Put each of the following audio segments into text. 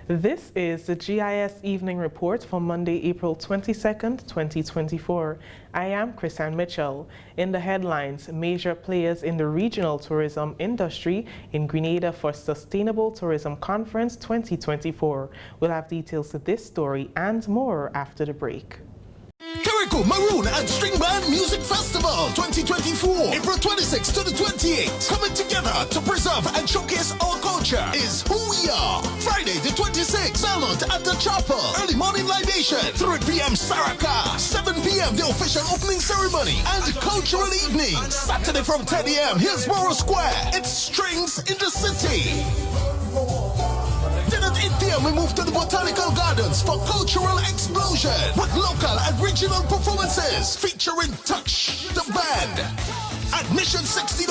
This is the GIS Evening Report for Monday, April 22nd, 2024. I am Chrisanne Mitchell. In the headlines, major players in the regional tourism industry in Grenada for Sustainable Tourism Conference 2024. We'll have details to this story and more after the break. Carriacou Maroon and String Band Music Festival 2024, April 26th to the 28th. Coming together to preserve and showcase our culture is who we are. Friday the 26th, Salmont at the Chapel. Early morning libation, 3 p.m. Saraka, 7 p.m. the official opening ceremony and cultural evening. Saturday from 10 a.m. Hillsborough Square. It's Strings in the City. Then at 8 p.m. we move to the Botanical Gardens for cultural explosion with local and regional performances featuring Touch, the band. Admission $60.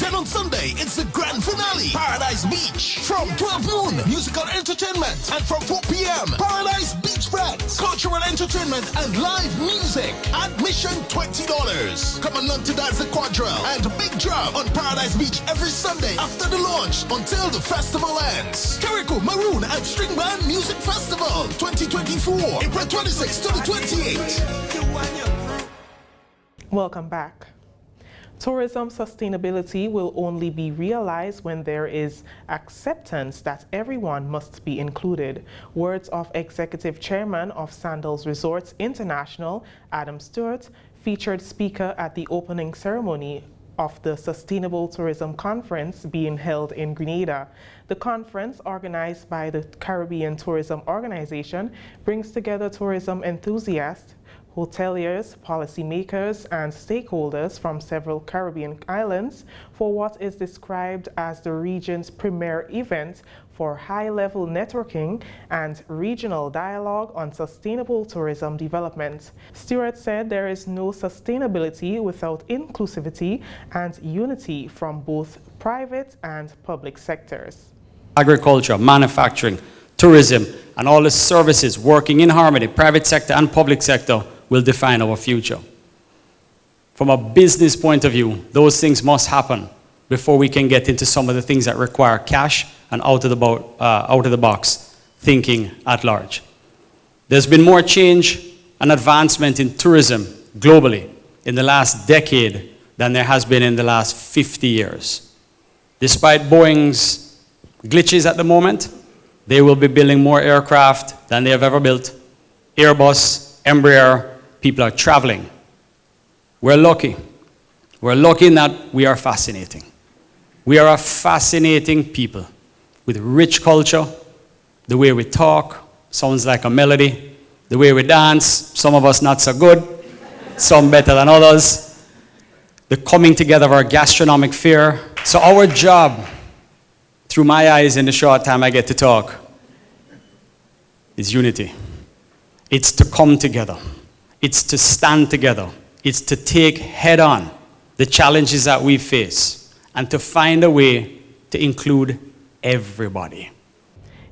Then on Sunday, it's the grand finale, Paradise Beach. From 12 noon, musical entertainment. And from 4 p.m., Paradise Beach Friends, cultural entertainment and live music. Admission $20. Come along to dance the quadrille and big drum on Paradise Beach every Sunday after the launch until the festival ends. Carriacou Maroon and String Band Music Festival 2024, April 26th to the 28th. Welcome back. Tourism sustainability will only be realized when there is acceptance that everyone must be included. Words of Executive Chairman of Sandals Resorts International, Adam Stewart, featured speaker at the opening ceremony of the Sustainable Tourism Conference being held in Grenada. The conference, organized by the Caribbean Tourism Organization, brings together tourism enthusiasts, hoteliers, policymakers, and stakeholders from several Caribbean islands for what is described as the region's premier event for high-level networking and regional dialogue on sustainable tourism development. Stewart said there is no sustainability without inclusivity and unity from both private and public sectors. Agriculture, manufacturing, tourism, and all the services working in harmony, private sector and public sector, will define our future. From a business point of view, those things must happen before we can get into some of the things that require cash and out of the box thinking at large. There's been more change and advancement in tourism globally in the last decade than there has been in the last 50 years. Despite Boeing's glitches at the moment, they will be building more aircraft than they have ever built. Airbus, Embraer, people are traveling. We're lucky. We're lucky in that we are fascinating. We are a fascinating people with rich culture. The way we talk sounds like a melody. The way we dance, some of us not so good, some better than others. The coming together of our gastronomic fare. So our job, through my eyes in the short time I get to talk, is unity. It's to come together. It's to stand together. It's to take head on the challenges that we face and to find a way to include everybody.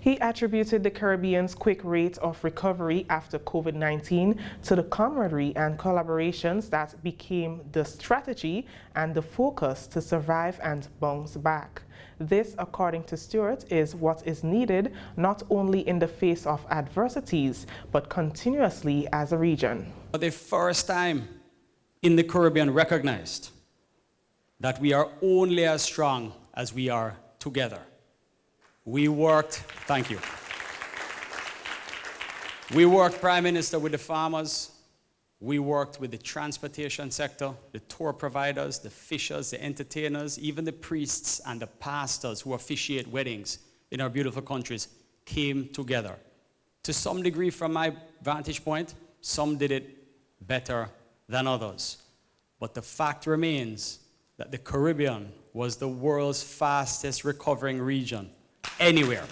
He attributed the Caribbean's quick rate of recovery after COVID-19 to the camaraderie and collaborations that became the strategy and the focus to survive and bounce back. This, according to Stewart, is what is needed not only in the face of adversities, but continuously as a region. For the first time in the Caribbean recognized that we are only as strong as we are together. We worked, thank you. We worked, Prime Minister, with the farmers. We worked with the transportation sector, the tour providers, the fishers, the entertainers, even the priests and the pastors who officiate weddings in our beautiful countries came together. To some degree, from my vantage point, some did it better than others. But the fact remains that the Caribbean was the world's fastest recovering region anywhere.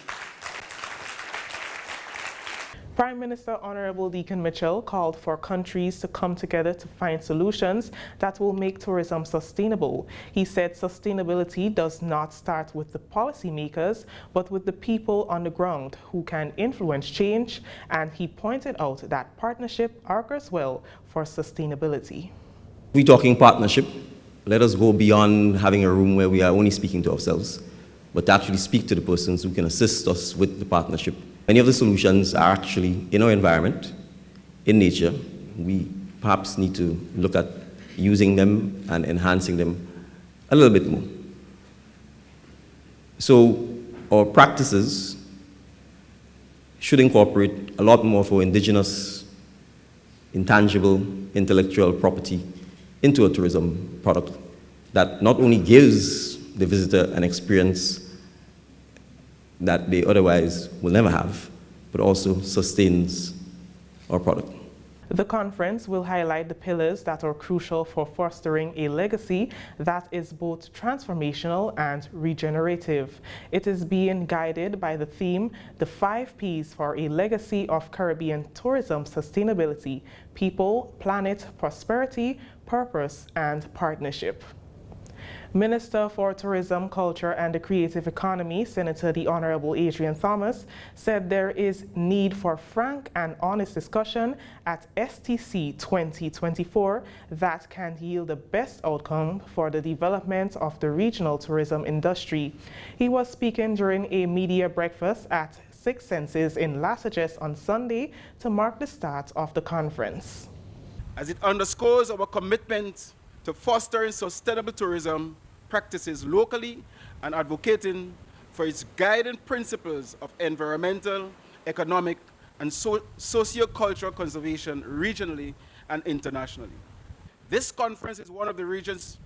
Prime Minister Honorable Deacon Mitchell called for countries to come together to find solutions that will make tourism sustainable. He said sustainability does not start with the policymakers, but with the people on the ground who can influence change, and he pointed out that partnership augurs well for sustainability. We're talking partnership. Let us go beyond having a room where we are only speaking to ourselves, but to actually speak to the persons who can assist us with the partnership. Many of the solutions are actually in our environment, in nature. We perhaps need to look at using them and enhancing them a little bit more. So our practices should incorporate a lot more for indigenous, intangible, intellectual property into a tourism product that not only gives the visitor an experience that they otherwise will never have, but also sustains our product. The conference will highlight the pillars that are crucial for fostering a legacy that is both transformational and regenerative. It is being guided by the theme, the 5 Ps for a legacy of Caribbean tourism sustainability: people, planet, prosperity, purpose, and partnership. Minister for Tourism, Culture and the Creative Economy, Senator the Honorable Adrian Thomas, said there is need for frank and honest discussion at STC 2024 that can yield the best outcome for the development of the regional tourism industry. He was speaking during a media breakfast at Six Senses in Lassages on Sunday to mark the start of the conference. As it underscores our commitment to fostering sustainable tourism practices locally and advocating for its guiding principles of environmental, economic, and socio-cultural conservation regionally and internationally. This conference is one of the region's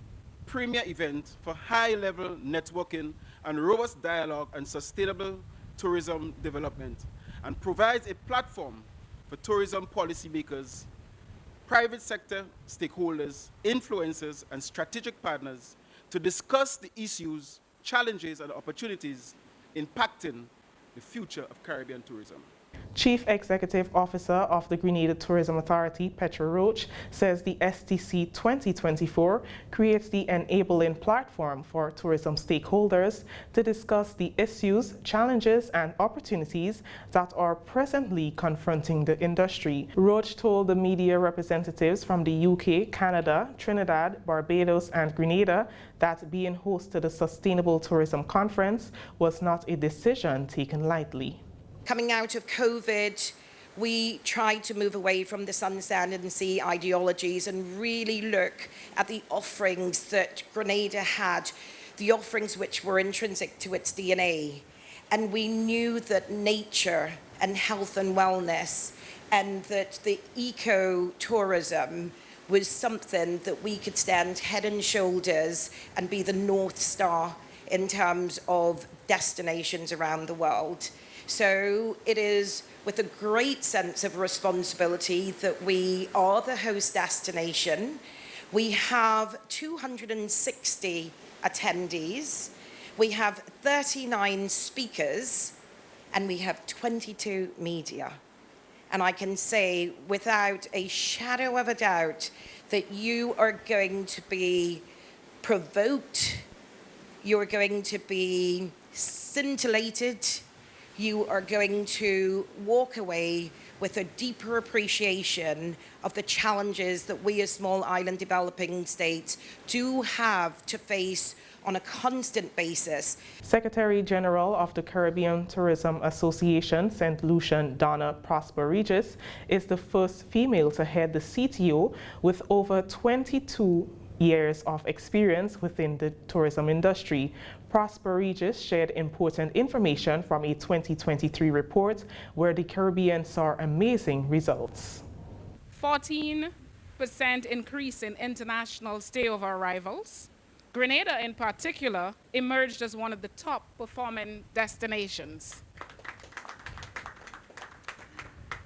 premier events for high-level networking and robust dialogue on sustainable tourism development, and provides a platform for tourism policymakers, private sector stakeholders, influencers, and strategic partners to discuss the issues, challenges, and opportunities impacting the future of Caribbean tourism. Chief Executive Officer of the Grenada Tourism Authority, Petra Roach, says the STC 2024 creates the enabling platform for tourism stakeholders to discuss the issues, challenges, and opportunities that are presently confronting the industry. Roach told the media representatives from the UK, Canada, Trinidad, Barbados, and Grenada that being host to the Sustainable Tourism Conference was not a decision taken lightly. Coming out of COVID, we tried to move away from the sun, sand and sea ideologies and really look at the offerings that Grenada had, the offerings which were intrinsic to its DNA. And we knew that nature and health and wellness and that the eco-tourism was something that we could stand head and shoulders and be the North Star in terms of destinations around the world. So it is with a great sense of responsibility that we are the host destination. We have 260 attendees, we have 39 speakers, and we have 22 media. And I can say without a shadow of a doubt that you are going to be provoked, you're going to be scintillated, you are going to walk away with a deeper appreciation of the challenges that we as small island developing states do have to face on a constant basis. Secretary General of the Caribbean Tourism Association, St. Lucian, Donna Prosper Regis, is the first female to head the CTO with over 22 years of experience within the tourism industry. Prosper Regis shared important information from a 2023 report where the Caribbean saw amazing results. 14% increase in international stayover arrivals. Grenada in particular emerged as one of the top performing destinations.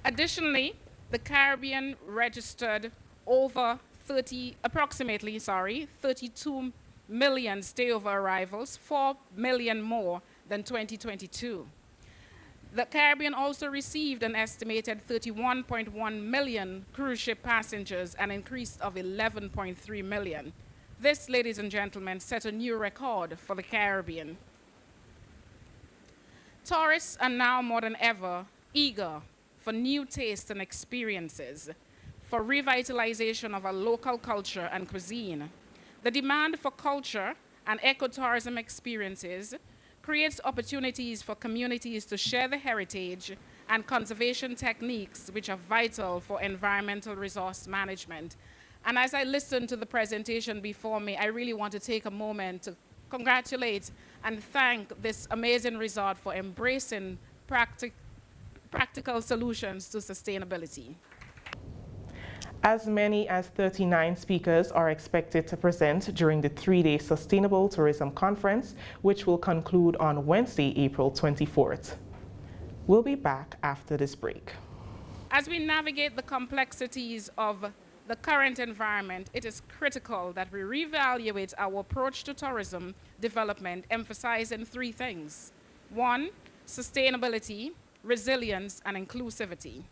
Additionally, the Caribbean registered approximately 32 million stayover arrivals, 4 million more than 2022. The Caribbean also received an estimated 31.1 million cruise ship passengers, an increase of 11.3 million. This, ladies and gentlemen, set a new record for the Caribbean. Tourists are now more than ever eager for new tastes and experiences, for revitalization of our local culture and cuisine. The demand for culture and ecotourism experiences creates opportunities for communities to share the heritage and conservation techniques which are vital for environmental resource management. And as I listened to the presentation before me, I really want to take a moment to congratulate and thank this amazing resort for embracing practical solutions to sustainability. As many as 39 speakers are expected to present during the 3-day Sustainable Tourism Conference, which will conclude on Wednesday, April 24th. We'll be back after this break. As we navigate the complexities of the current environment, it is critical that we reevaluate our approach to tourism development, emphasizing 3 things. 1, sustainability, resilience, and inclusivity.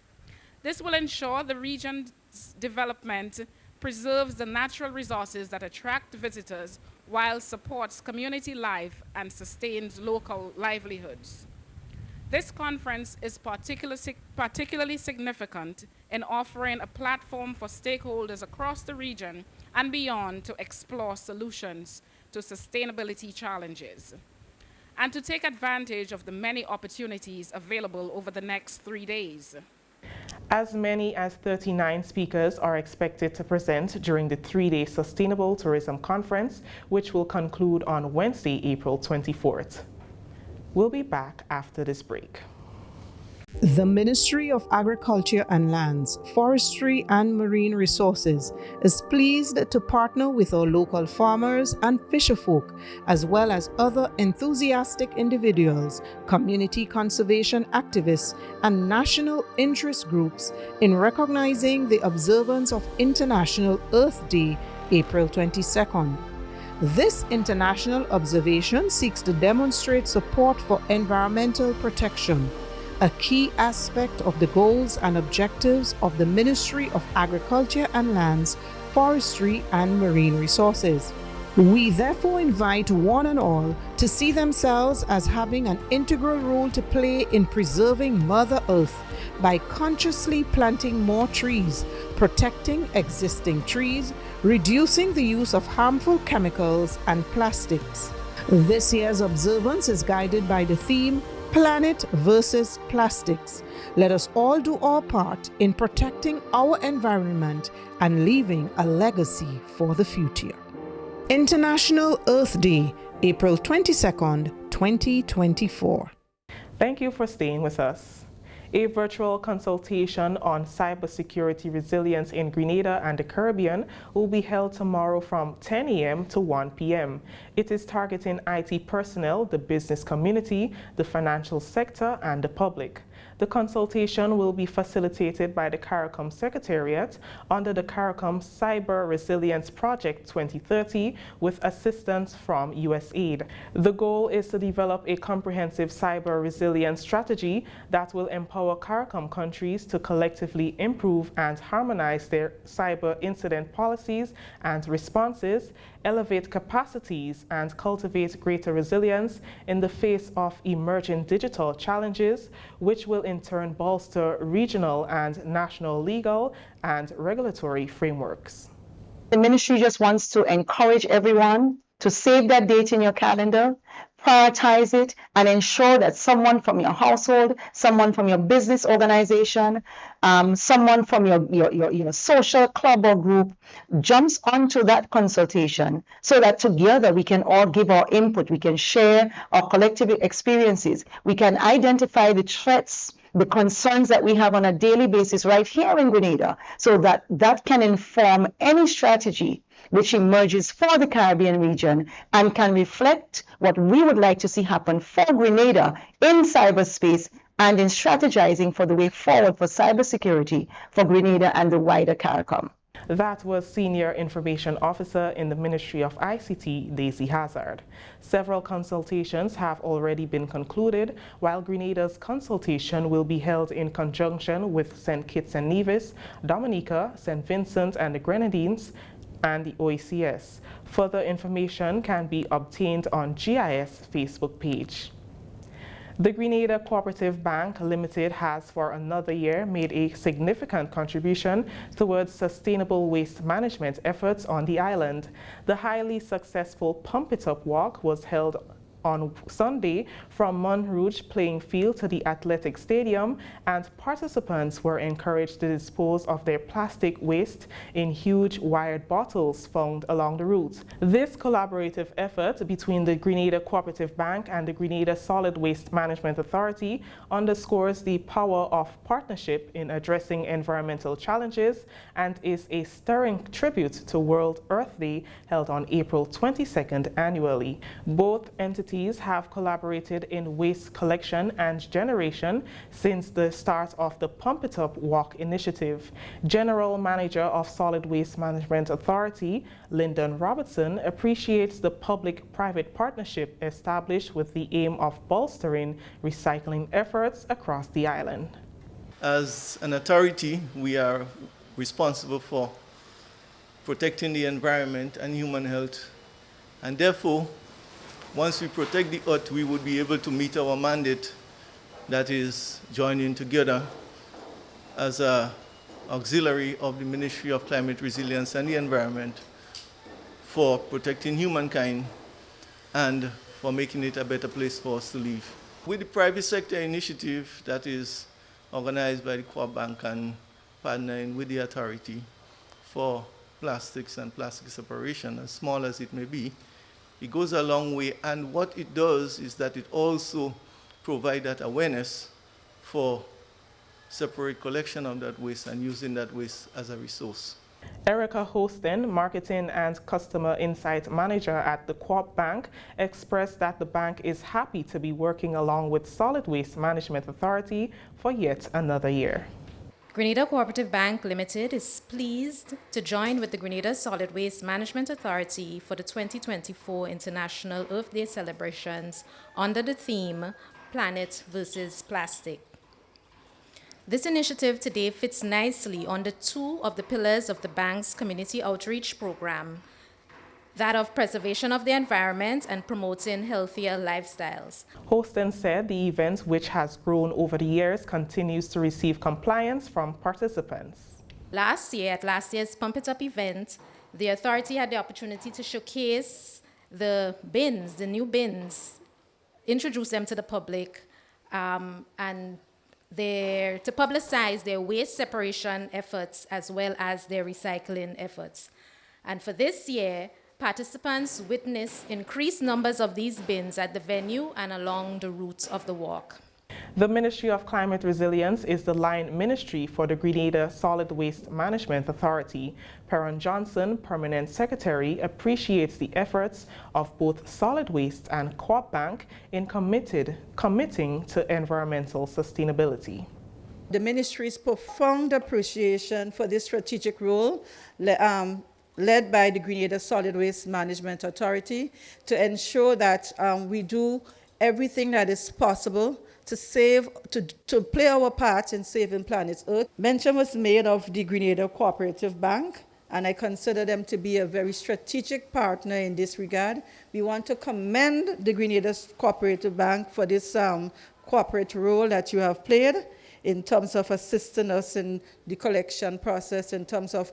This will ensure the region's development preserves the natural resources that attract visitors while supports community life and sustains local livelihoods. This conference is particularly significant in offering a platform for stakeholders across the region and beyond to explore solutions to sustainability challenges and to take advantage of the many opportunities available over the next 3 days. As many as 39 speakers are expected to present during the 3-day Sustainable Tourism Conference, which will conclude on Wednesday, April 24th. We'll be back after this break. The Ministry of Agriculture and Lands, Forestry and Marine Resources is pleased to partner with our local farmers and fisherfolk, as well as other enthusiastic individuals, community conservation activists, and national interest groups in recognizing the observance of International Earth Day, April 22nd. This international observation seeks to demonstrate support for environmental protection, a key aspect of the goals and objectives of the Ministry of Agriculture and Lands, Forestry and Marine Resources. We therefore invite one and all to see themselves as having an integral role to play in preserving Mother Earth by consciously planting more trees, protecting existing trees, reducing the use of harmful chemicals and plastics. This year's observance is guided by the theme Planet versus Plastics. Let us all do our part in protecting our environment and leaving a legacy for the future. International Earth Day, April 22nd, 2024. Thank you for staying with us. A virtual consultation on cybersecurity resilience in Grenada and the Caribbean will be held tomorrow from 10 a.m. to 1 p.m. It is targeting IT personnel, the business community, the financial sector, and the public. The consultation will be facilitated by the CARICOM Secretariat under the CARICOM Cyber Resilience Project 2030 with assistance from USAID. The goal is to develop a comprehensive cyber resilience strategy that will empower CARICOM countries to collectively improve and harmonize their cyber incident policies and responses, elevate capacities, and cultivate greater resilience in the face of emerging digital challenges, which will in turn bolster regional and national legal and regulatory frameworks. The ministry just wants to encourage everyone to save that date in your calendar, prioritize it, and ensure that someone from your household, someone from your business organization, someone from your social club or group jumps onto that consultation so that together we can all give our input, we can share our collective experiences, we can identify the threats, the concerns that we have on a daily basis right here in Grenada, so that that can inform any strategy which emerges for the Caribbean region and can reflect what we would like to see happen for Grenada in cyberspace and in strategizing for the way forward for cybersecurity for Grenada and the wider CARICOM. That was Senior Information Officer in the Ministry of ICT, Daisy Hazard. Several consultations have already been concluded, while Grenada's consultation will be held in conjunction with St. Kitts and Nevis, Dominica, St. Vincent and the Grenadines, and the OECS. Further information can be obtained on GIS Facebook page. The Grenada Cooperative Bank Limited has for another year made a significant contribution towards sustainable waste management efforts on the island. The highly successful Pump It Up Walk was held on Sunday from Montrouge playing field to the athletic stadium, and participants were encouraged to dispose of their plastic waste in huge wired bottles found along the route. This collaborative effort between the Grenada Cooperative Bank and the Grenada Solid Waste Management Authority underscores the power of partnership in addressing environmental challenges and is a stirring tribute to World Earth Day held on April 22nd annually. Both entities have collaborated in waste collection and generation since the start of the Pump It Up Walk initiative. General Manager of Solid Waste Management Authority, Lyndon Robertson, appreciates the public-private partnership established with the aim of bolstering recycling efforts across the island. As an authority, we are responsible for protecting the environment and human health, and therefore, once we protect the earth, we would be able to meet our mandate, that is joining together as an auxiliary of the Ministry of Climate Resilience and the Environment for protecting humankind and for making it a better place for us to live. With the private sector initiative that is organized by the Co-op Bank and partnering with the authority for plastics and plastic separation, as small as it may be, it goes a long way, and what it does is that it also provides that awareness for separate collection of that waste and using that waste as a resource. Erica Hostin, Marketing and Customer Insight Manager at the Co-op Bank, expressed that the bank is happy to be working along with Solid Waste Management Authority for yet another year. Grenada Cooperative Bank Limited is pleased to join with the Grenada Solid Waste Management Authority for the 2024 International Earth Day celebrations under the theme Planet versus Plastic. This initiative today fits nicely under two of the pillars of the bank's community outreach program, that of preservation of the environment and promoting healthier lifestyles. Hostin said the event, which has grown over the years, continues to receive compliance from participants. Last year, at last year's Pump It Up event, the authority had the opportunity to showcase the bins, the new bins, introduce them to the public, and to publicize their waste separation efforts as well as their recycling efforts. And for this year, participants witnessed increased numbers of these bins at the venue and along the route of the walk. The Ministry of Climate Resilience is the line ministry for the Grenada Solid Waste Management Authority. Perron Johnson, Permanent Secretary, appreciates the efforts of both Solid Waste and Co-op Bank in committing to environmental sustainability. The ministry's profound appreciation for this strategic role led by the Grenada Solid Waste Management Authority to ensure that we do everything that is possible to play our part in saving planet Earth. Mention was made of the Grenada Cooperative Bank, and I consider them to be a very strategic partner in this regard. We want to commend the Grenada Cooperative Bank for this corporate role that you have played in terms of assisting us in the collection process, in terms of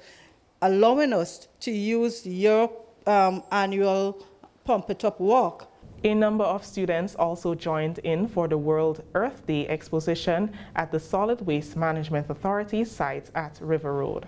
allowing us to use your annual Pump It Up walk. A number of students also joined in for the World Earth Day exposition at the Solid Waste Management Authority site at River Road.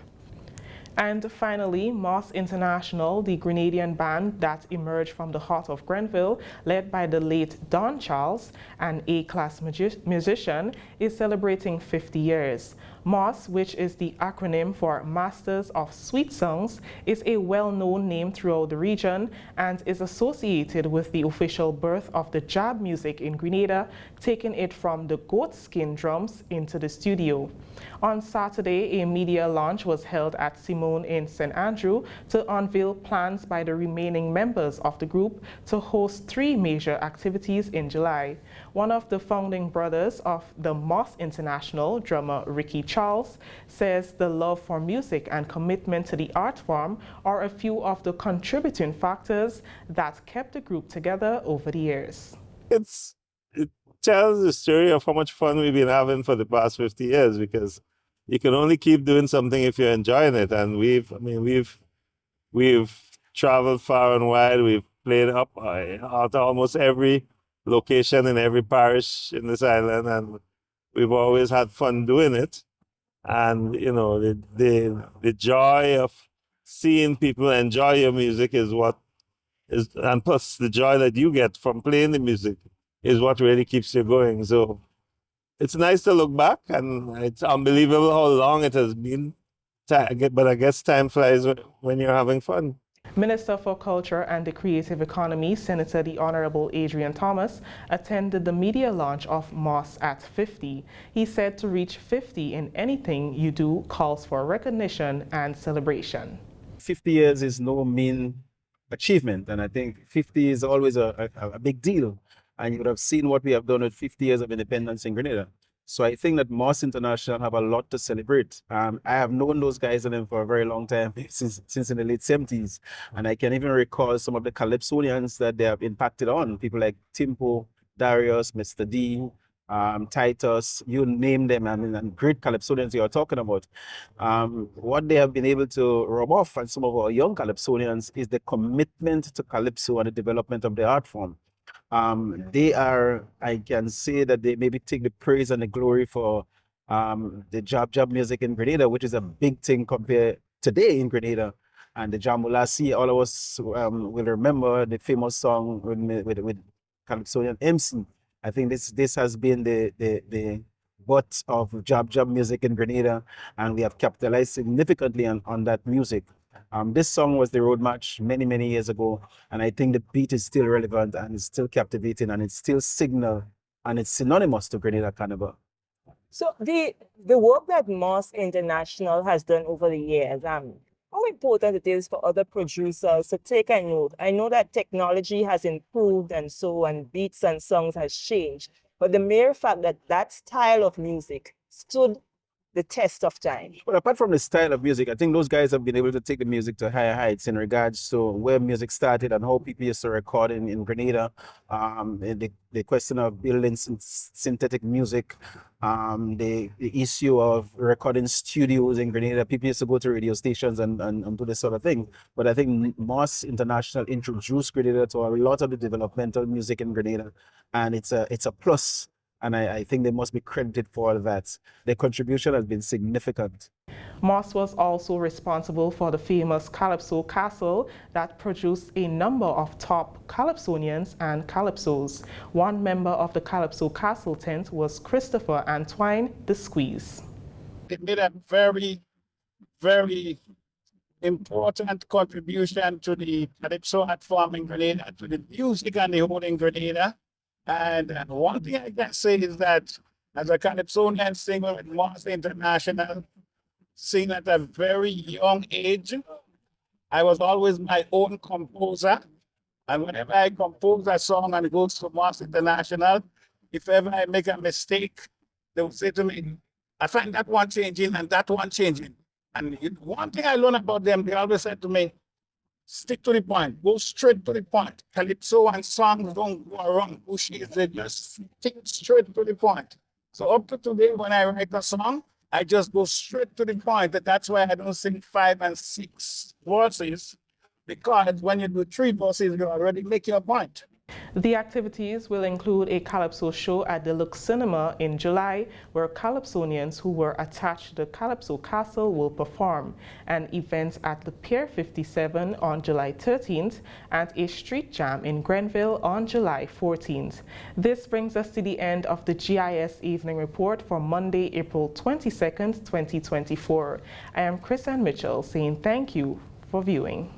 And finally, Moss International, the Grenadian band that emerged from the heart of Grenville, led by the late Don Charles, an A-class musician, is celebrating 50 years. Moss, which is the acronym for Masters of Sweet Songs, is a well-known name throughout the region and is associated with the official birth of the jab music in Grenada, taking it from the goat skin drums into the studio. On Saturday, a media launch was held at Simone in St. Andrew to unveil plans by the remaining members of the group to host 3 major activities in July. One of the founding brothers of the Moss International, drummer Ricky Charles, says the love for music and commitment to the art form are a few of the contributing factors that kept the group together over the years. It tells the story of how much fun we've been having for the past 50 years, because you can only keep doing something if you're enjoying it. And we've traveled far and wide. We've played up out of almost every location in every parish in this island, and we've always had fun doing it. And you know, the joy of seeing people enjoy your music is what is, and plus the joy that you get from playing the music is what really keeps you going. So it's nice to look back, and it's unbelievable how long it has been. But I guess time flies when you're having fun. Minister for Culture and the Creative Economy, Senator the Honorable Adrian Thomas, attended the media launch of Moss at 50. He said to reach 50 in anything you do calls for recognition and celebration. 50 years is no mean achievement, and I think 50 is always a big deal. And you would have seen what we have done with 50 years of independence in Grenada. So I think that Moss International have a lot to celebrate. I have known those guys and them for a very long time, since in the late 70s. And I can even recall some of the Calypsonians that they have impacted on, people like Timpo, Darius, Mr. D, Titus, you name them, I mean, and great Calypsonians you are talking about. What they have been able to rub off on some of our young Calypsonians is the commitment to Calypso and the development of the art form. They are, I can say that they maybe take the praise and the glory for the job music in Grenada, which is a big thing compared today in Grenada. And the Jamulasi, all of us will remember the famous song with Calypsonian MC. I think this has been the butt of job music in Grenada, and we have capitalized significantly on that music. This song was the road march many years ago, and I think the beat is still relevant and it's still captivating and it's still signal and it's synonymous to Grenada Carnival. So the work that Moss International has done over the years, how important it is for other producers to take a note. I know that technology has improved and beats and songs has changed, but the mere fact that that style of music stood the test of time. But apart from the style of music, I think those guys have been able to take the music to higher heights in regards to where music started and how people used to record in Grenada. The question of building synthetic music, the issue of recording studios in Grenada. People used to go to radio stations and do this sort of thing. But I think Moss International introduced Grenada to a lot of the developmental music in Grenada, and it's a plus. And I think they must be credited for all that. Their contribution has been significant. Moss was also responsible for the famous Calypso Castle that produced a number of top Calypsonians and Calypsos. One member of the Calypso Castle tent was Christopher Antoine the Squeeze. They made a very important contribution to the Calypso art form in Grenada, to the music and the whole in Grenada. And one thing I can say is that as a Calypsonian singer with Moss International, sing at a very young age, I was always my own composer. And whenever I compose a song and it goes to Moss International, if ever I make a mistake, they would say to me, I find that one changing and that one changing. And one thing I learned about them, they always said to me, stick to the point, go straight to the point. Calypso and songs don't go around bushes, they just stick straight to the point. So up to today, when I write a song, I just go straight to the point. That's why I don't sing 5 and 6 verses, because when you do 3 verses, you already make your point. The activities will include a Calypso show at the Lux Cinema in July, where Calypsonians who were attached to the Calypso Castle will perform, and events at the Pier 57 on July 13th, and a street jam in Grenville on July 14th. This brings us to the end of the GIS Evening Report for Monday, April 22nd, 2024. I am Chris Ann Mitchell saying thank you for viewing.